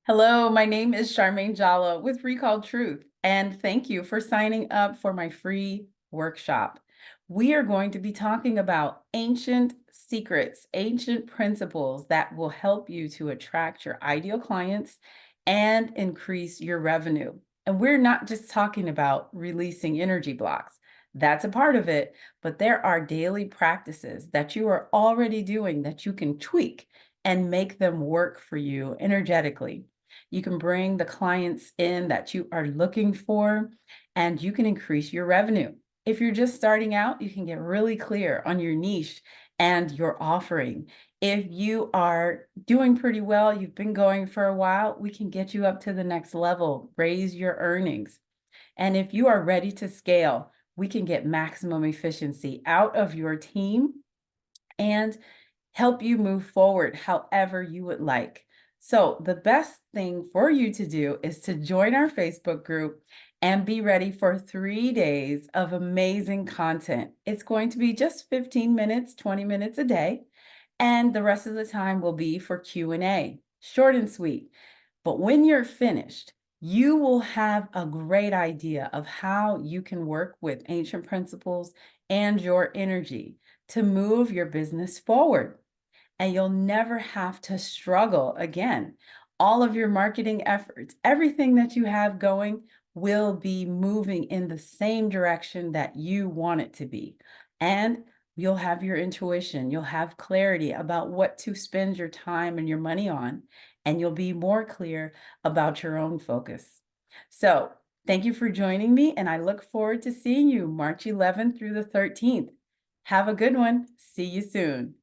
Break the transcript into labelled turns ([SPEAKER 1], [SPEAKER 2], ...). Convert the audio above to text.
[SPEAKER 1] Hello, my name is Charmaine Jalla with Recall Truth, and thank you for signing up for my free workshop. We are going to be talking about ancient secrets, ancient principles that will help you to attract your ideal clients and increase your revenue. And we're not just talking about releasing energy blocks. That's a part of it, but there are daily practices that you are already doing that you can tweak and make them work for you energetically. You can bring the clients in that you are looking for, and you can increase your revenue. If you're just starting out, you can get really clear on your niche and your offering. If you are doing pretty well, you've been going for a while, we can get you up to the next level, raise your earnings. And if you are ready to scale, we can get maximum efficiency out of your team and help you move forward however you would like. So, the best thing for you to do is to join our Facebook group and be ready for 3 days of amazing content. It's going to be just 15 minutes, 20 minutes a day, and the rest of the time will be for Q&A. Short and sweet. But when you're finished, you will have a great idea of how you can work with ancient principles and your energy to move your business forward. And you'll never have to struggle again. All of your marketing efforts, everything that you have going will be moving in the same direction that you want it to be. And you'll have your intuition, you'll have clarity about what to spend your time and your money on, and you'll be more clear about your own focus. So, thank you for joining me, and I look forward to seeing you March 11th through the 13th. Have a good one. See you soon.